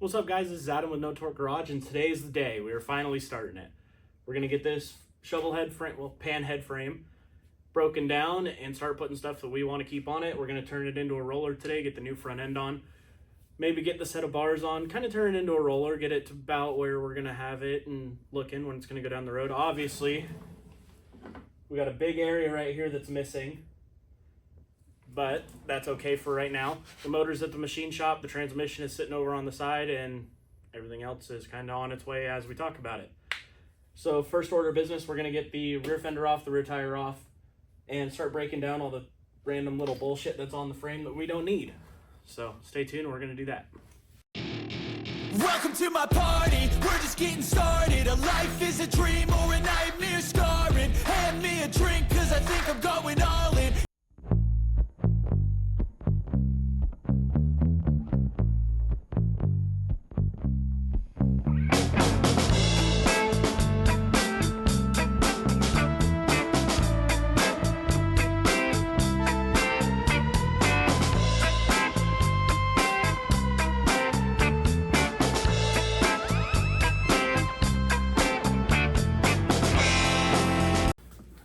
What's up, guys? This is Adam with No Torque Garage, and today is the day. We are finally starting it. We're going to get this shovel head frame, pan head frame broken down and start putting stuff that we want to keep on it. We're going to turn it into a roller today, get the new front end on, maybe get the set of bars on, kind of turn it into a roller, get it to about where we're going to have it and looking when it's going to go down the road. Obviously, we got a big area right here that's missing, but that's okay for right now. The motor's at the machine shop, the transmission is sitting over on the side, and everything else is kind of on its way as we talk about it. So first order of business, we're gonna get the rear fender off, the rear tire off, and start breaking down all the random little bullshit that's on the frame that we don't need. So stay tuned, we're gonna do that. Welcome to my party, we're just getting started. A life is a dream or a nightmare scarring. Hand me a drink, cause I think I'm going all in.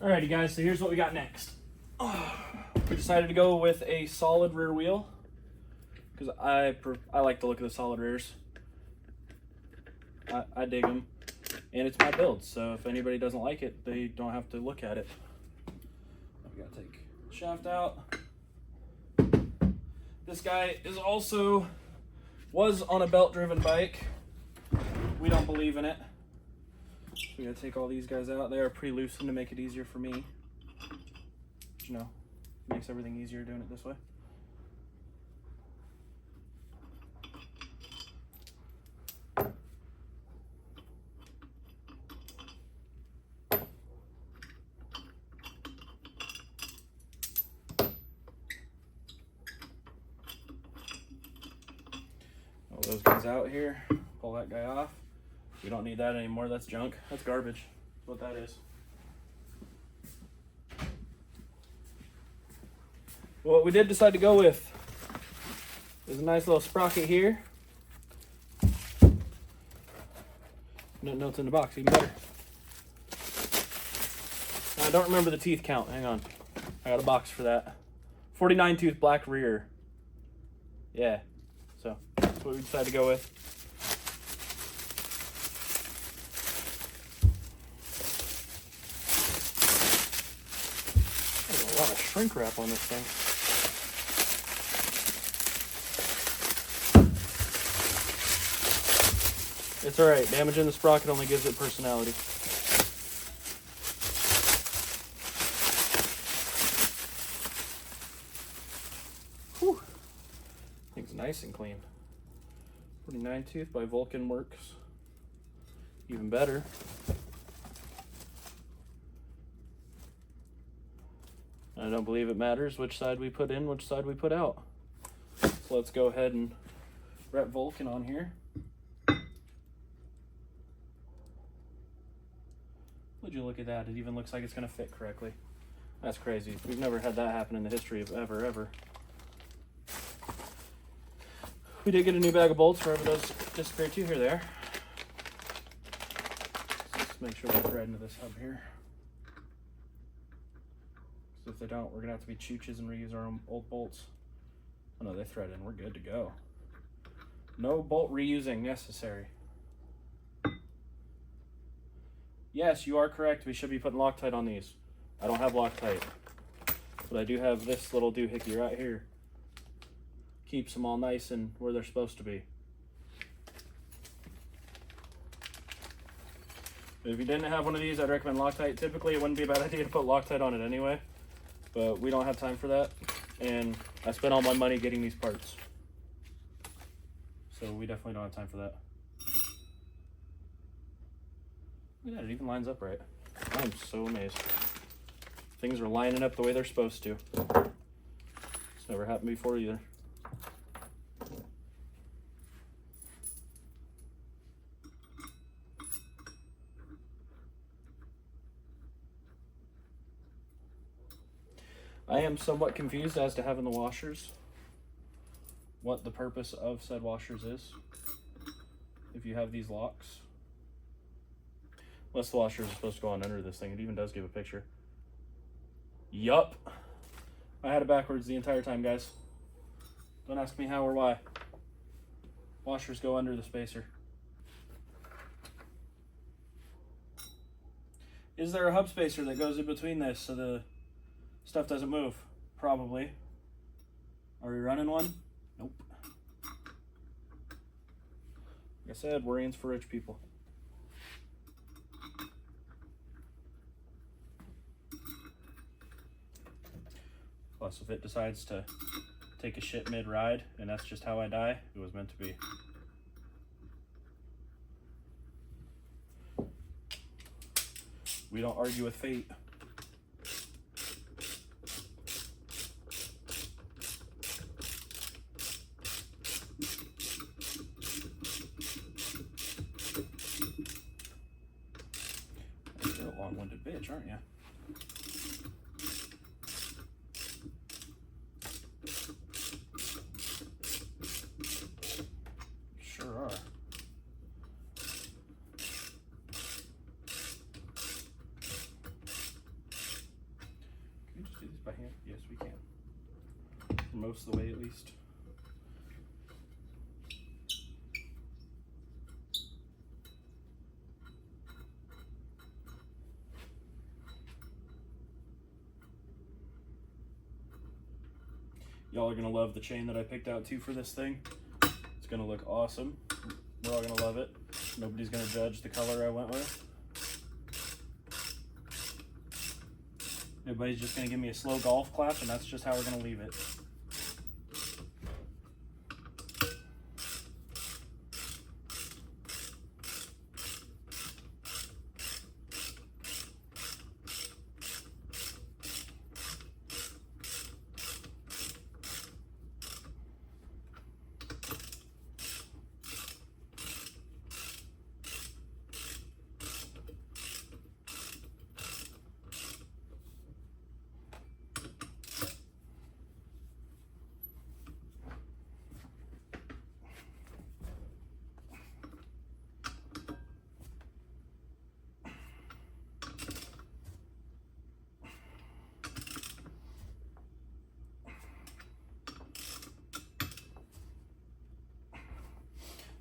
Alrighty guys, so here's what we got next. We decided to go with a solid rear wheel because I like the look of the solid rears. I dig them, and it's my build, so if anybody doesn't like it, they don't have to look at it. We gotta take the shaft out. This guy was on a belt-driven bike. We don't believe in it. We gotta take all these guys out. They are pre-loosened to make it easier for me. You know, makes everything easier doing it this way. All those guys out here. Pull that guy off. We don't need that anymore. That's junk. That's garbage. That's what that is. What we did decide to go with is a nice little sprocket here. Nothing else in the box, even better. Now, I don't remember the teeth count. Hang on. I got a box for that. 49 tooth black rear. Yeah. So that's what we decided to go with. There's a lot of shrink wrap on this thing. It's alright, damaging the sprocket only gives it personality. Whew. Thing's nice and clean. 49 tooth by Vulcan Works. Even better. I don't believe it matters which side we put in, which side we put out. So let's go ahead and rep Vulcan on here. Would you look at that? It even looks like it's going to fit correctly. That's crazy. We've never had that happen in the history of ever. We did get a new bag of bolts wherever those disappear to. Here they are. Let's make sure they thread into this hub here. So if they don't, we're going to have to be chooches and reuse our own old bolts. Oh no, they thread in. We're good to go. No bolt reusing necessary. Yes, you are correct. We should be putting Loctite on these. I don't have Loctite, but I do have this little doohickey right here. Keeps them all nice and where they're supposed to be. If you didn't have one of these, I'd recommend Loctite. Typically, it wouldn't be a bad idea to put Loctite on it anyway, but we don't have time for that, and I spent all my money getting these parts. So we definitely don't have time for that. Look at that, it even lines up right. I'm so amazed. Things are lining up the way they're supposed to. It's never happened before either. I am somewhat confused as to having the washers, what the purpose of said washers is. if you have these locks. Unless the washer is supposed to go on under this thing. It even does give a picture. Yup. I had it backwards the entire time, guys. Don't ask me how or why. Washers go under the spacer. Is there a hub spacer that goes in between this so the stuff doesn't move? Probably. Are we running one? Nope. Like I said, worrying's for rich people. Plus, if it decides to take a shit mid-ride, and that's just how I die, it was meant to be. We don't argue with fate. You're a long-winded bitch, aren't you? Sure are. Can we just do this by hand? Yes, we can. For most of the way, at least. Y'all are gonna love the chain that I picked out too for this thing. It's gonna look awesome. We're all gonna love it. Nobody's gonna judge the color I went with. Everybody's just gonna give me a slow golf clap, and that's just how we're gonna leave it.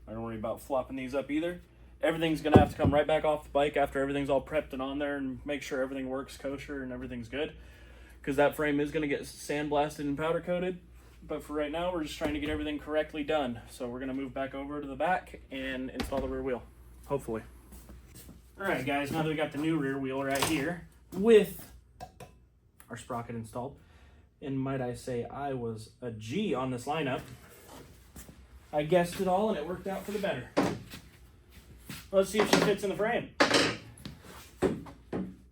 I don't worry about flopping these up either. Everything's gonna have to come right back off the bike after everything's all prepped and on there, and make sure everything works kosher and everything's good. Because that frame is gonna get sandblasted and powder coated. But for right now, we're just trying to get everything correctly done. So we're gonna move back over to the back and install the rear wheel, hopefully. All right, guys, now that we got the new rear wheel right here with our sprocket installed, and might I say I was a G on this lineup. I guessed it all, and it worked out for the better. Let's see if she fits in the frame. I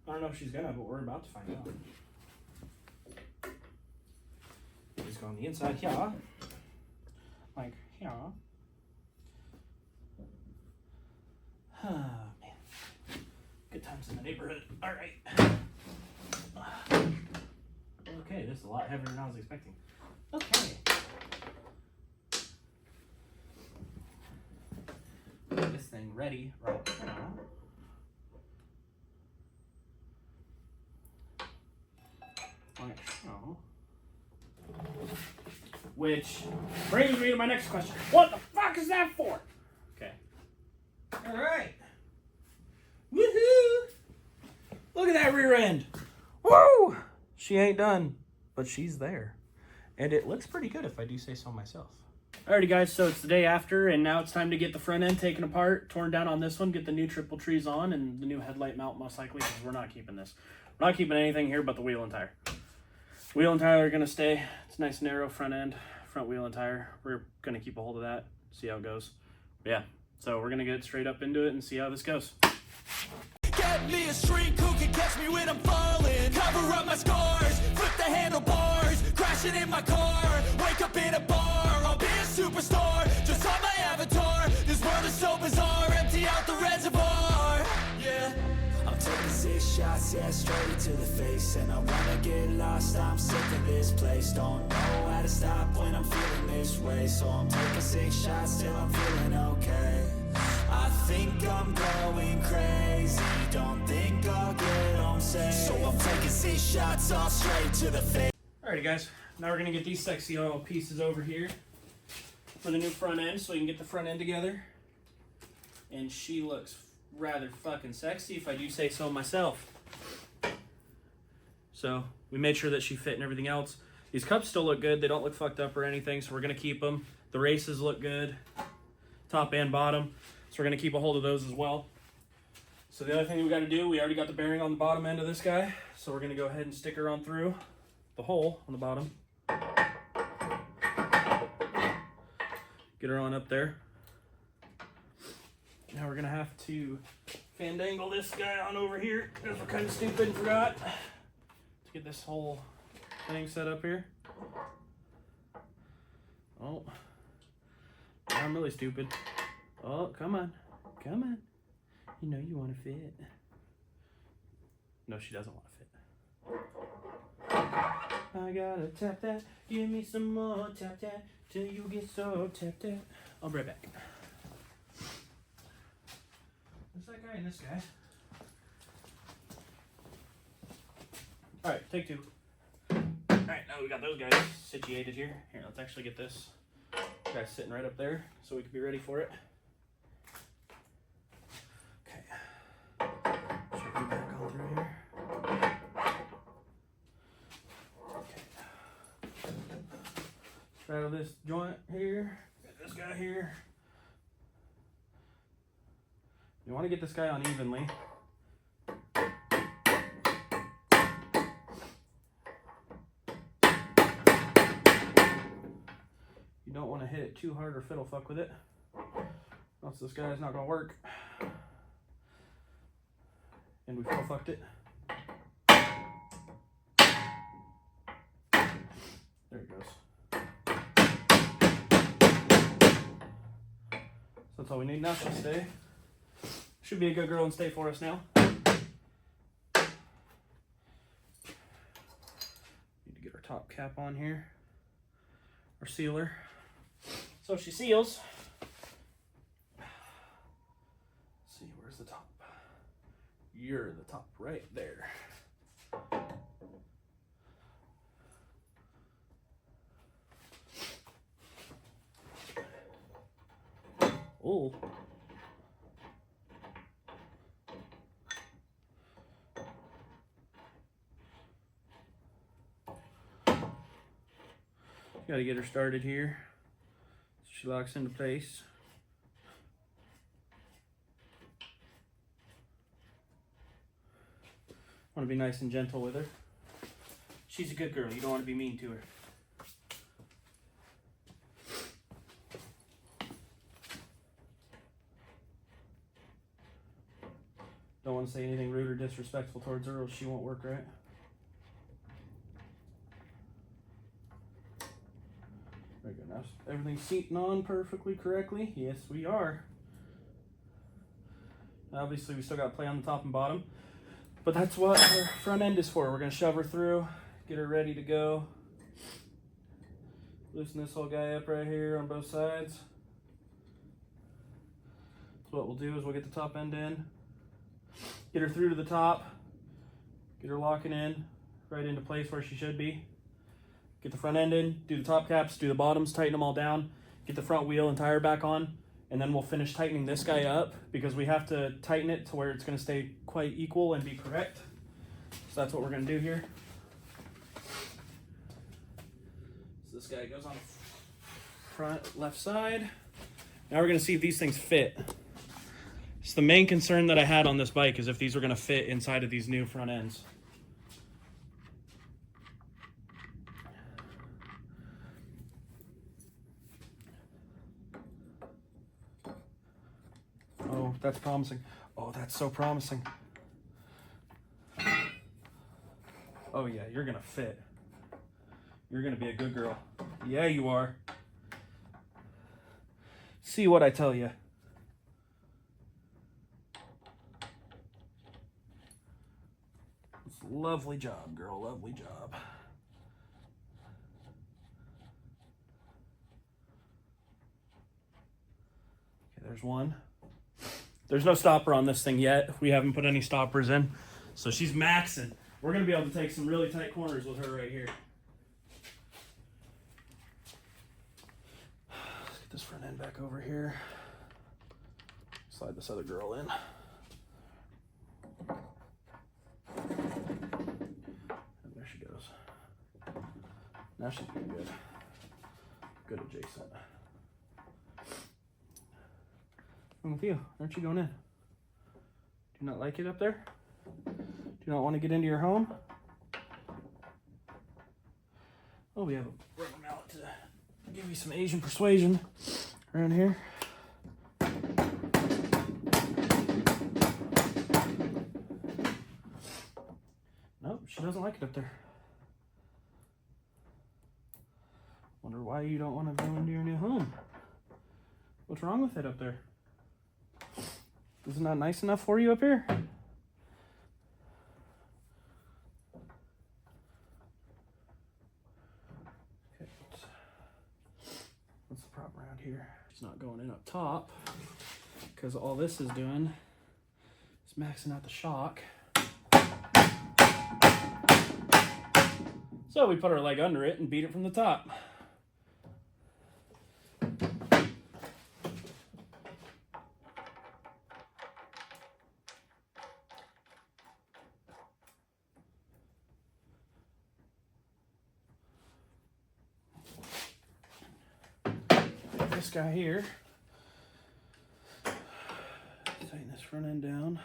don't know if she's gonna, but we're about to find out. Let's go on the inside here. Like here. Oh, man. Good times in the neighborhood. All right. Okay, this is a lot heavier than I was expecting. Okay. Get this thing ready right now. Like so. Which brings me to my next question. What the fuck is that for? Okay. Alright. Woohoo! Look at that rear end. Woo! She ain't done, but she's there. And it looks pretty good if I do say so myself. Alrighty guys, so it's the day after, and now it's time to get the front end taken apart, torn down on this one, get the new triple trees on, and the new headlight mount most likely, because we're not keeping this. We're not keeping anything here but the wheel and tire. Wheel and tire are going to stay. It's a nice narrow front end, front wheel and tire. We're going to keep a hold of that, see how it goes. But yeah, so we're going to get straight up into it and see how this goes. Get me a shrink who can catch me when I'm falling. Cover up my scars, flip the handlebars, crashing in my car, wake up in a bar. I'll be a superstar, just on my avatar. This world is so bizarre, empty out the reservoir. Yeah, I'm taking 6 shots, yeah, straight to the face. And I wanna get lost, I'm sick of this place. Don't know how to stop when I'm feeling this way. So I'm taking 6 shots till I'm feeling okay. see shots all straight to the face. Alrighty guys, now we're gonna get these sexy little pieces over here for the new front end so we can get the front end together. And she looks rather fucking sexy if I do say so myself. So we made sure that she fit and everything else. These cups still look good. They don't look fucked up or anything, so we're gonna keep them. The races look good, top and bottom. So we're gonna keep a hold of those as well. So the other thing we gotta do, we already got the bearing on the bottom end of this guy. So we're gonna go ahead and stick her on through the hole on the bottom. Get her on up there. Now we're gonna have to fandangle this guy on over here because we're kind of stupid and forgot to get this whole thing set up here. Oh, I'm really stupid. Oh, come on, come on. You know you want to fit. No, she doesn't want to fit. I gotta tap that. Give me some more tap that till you get so tapped out. I'll be right back. There's that guy and this guy. Alright, take two. Alright, now we got those guys situated here. Here, let's actually get this guy sitting right up there so we can be ready for it. Okay. Should we back on through here? Okay. Straddle this joint here. Get this guy here. You want to get this guy on evenly. You don't want to hit it too hard or fiddle fuck with it. Else this guy's not going to work. And we fiddle fucked it. There it goes. So that's all we need now. She'll stay. Should be a good girl and stay for us now. Need to get our top cap on here. Our sealer. So she seals. Let's see, where's the top? You're the top right there. Oh. Got to get her started here so she locks into place. Want to be nice and gentle with her. She's a good girl. You don't want to be mean to her. Don't want to say anything rude or disrespectful towards her or she won't work right. Very good. Now everything's seating on perfectly correctly. Yes, we are. Obviously, we still got to play on the top and bottom, but that's what our front end is for. We're going to shove her through, get her ready to go. Loosen this whole guy up right here on both sides. So what we'll do is we'll get the top end in, get her through to the top, get her locking in right into place where she should be. Get the front end in, do the top caps, do the bottoms, tighten them all down, get the front wheel and tire back on, and then we'll finish tightening this guy up because we have to tighten it to where it's going to stay quite equal and be correct. So that's what we're going to do here. So this guy goes on the front left side. Now we're going to see if these things fit. So the main concern that I had on this bike is if these were going to fit inside of these new front ends. Oh, that's promising. Oh, that's so promising. Oh yeah, you're gonna fit. You're gonna be a good girl. Yeah, you are. See what I tell you. It's a lovely job, girl. Lovely job. Okay, there's one. There's no stopper on this thing yet. We haven't put any stoppers in. So she's maxing. We're going to be able to take some really tight corners with her right here. Let's get this front end back over here. Slide this other girl in. And there she goes. Now she's doing good. Good adjacent. I'm with you. Aren't you going in? Do you not like it up there? Do you not want to get into your home? Oh, we have a rubber mallet to give you some Asian persuasion around here. Nope, she doesn't like it up there. Wonder why you don't want to go into your new home. What's wrong with it up there? Is it not nice enough for you up here? Okay, what's the problem around here? It's not going in up top because all this is doing is maxing out the shock. So we put our leg under it and beat it from the top. This guy here, tighten this front end down,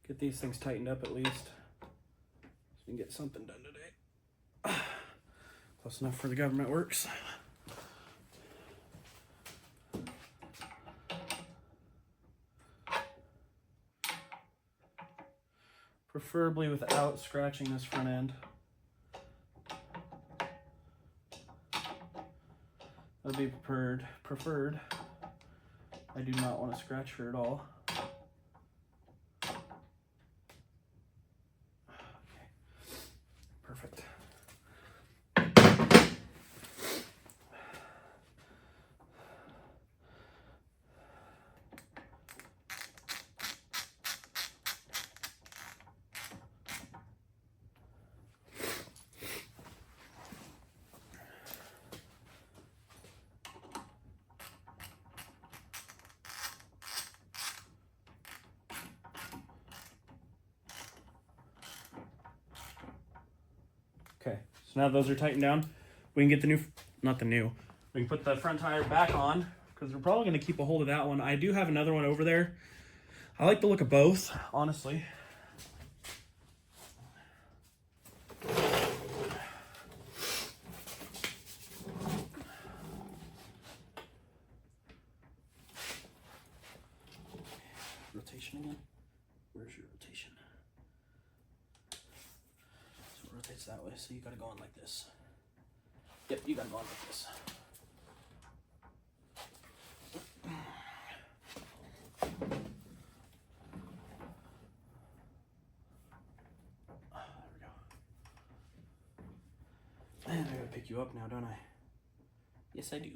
get these things tightened up at least so we can get something done today. Close enough for the government works. Preferably without scratching this front end. That'd be preferred. I do not want to scratch her at all. Okay. Perfect. Okay, so now those are tightened down. We can get the new, we can put the front tire back on because we're probably going to keep a hold of that one. I do have another one over there. I like the look of both, honestly. Rotation again? Where's your rotation? So it rotates that way, so you gotta go on like this. Yep, you gotta go on like this. There we go. And I gotta pick you up now, don't I? Yes, I do.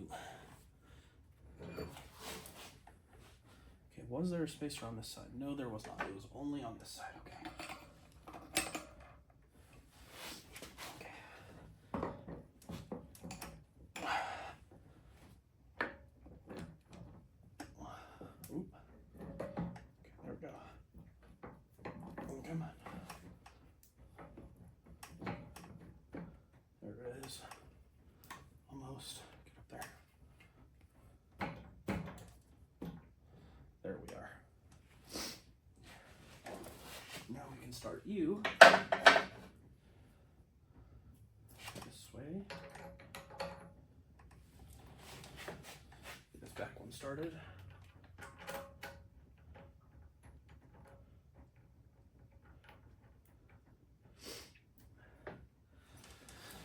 Okay, was there a spacer on this side? No, there was not. It was only on this side. Okay. Oop. Okay, there we go. Oh, come on. There it is. Almost. Get up there. There we are. Now we can start you this way. Get this back one started.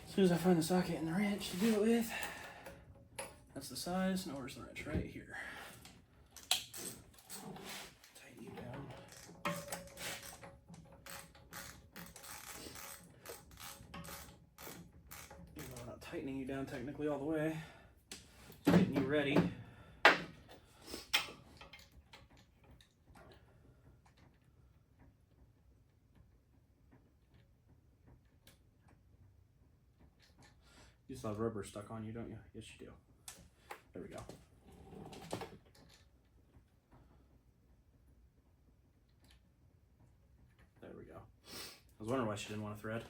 As soon as I find the socket and the wrench to do it with, that's the size. Now where's the wrench? Right here. Tighten you down. Even though I'm not tightening you down technically all the way, just getting you ready. You still have rubber stuck on you, don't you? Yes, you do. There we go. There we go. I was wondering why she didn't want to thread.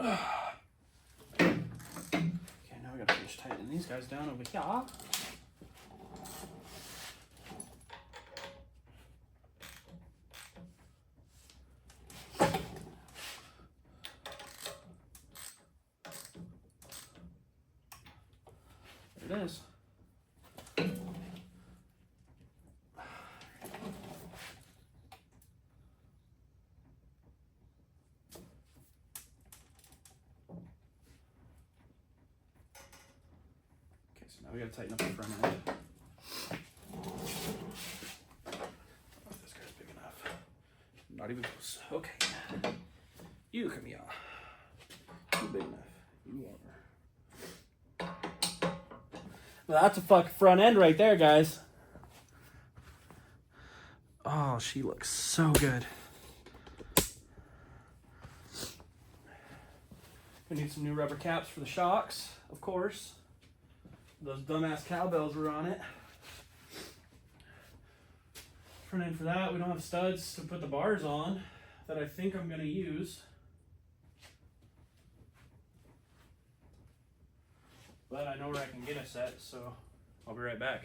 Okay, now we gotta finish tightening these guys down over here. There it is. Now we gotta tighten up the front end. Oh, this guy's big enough. Not even close. Okay. You come here. You big enough. You are. Well, that's a fucking front end right there, guys. Oh, she looks so good. We need some new rubber caps for the shocks, of course. Those dumbass cowbells were on it. Front end for that, we don't have studs to put the bars on that I think I'm gonna use. But I know where I can get a set, so I'll be right back.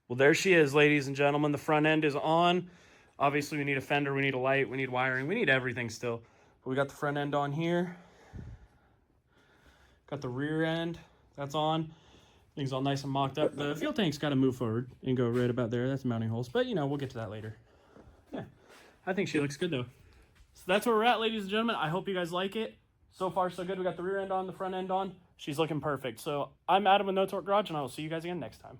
Well, there she is, ladies and gentlemen. The front end is on. Obviously, we need a fender, we need a light, we need wiring, we need everything still. But we got the front end on here. Got the rear end, that's on. Things all nice and mocked up. The fuel tank's got to move forward and go right about there. That's the mounting holes, but you know, we'll get to that later. Yeah, I think she looks good though. So that's where we're at, ladies and gentlemen. I hope you guys like it. So far, so good. We got the rear end on, the front end on. She's looking perfect. So I'm Adam with No Torque Garage, and I will see you guys again next time.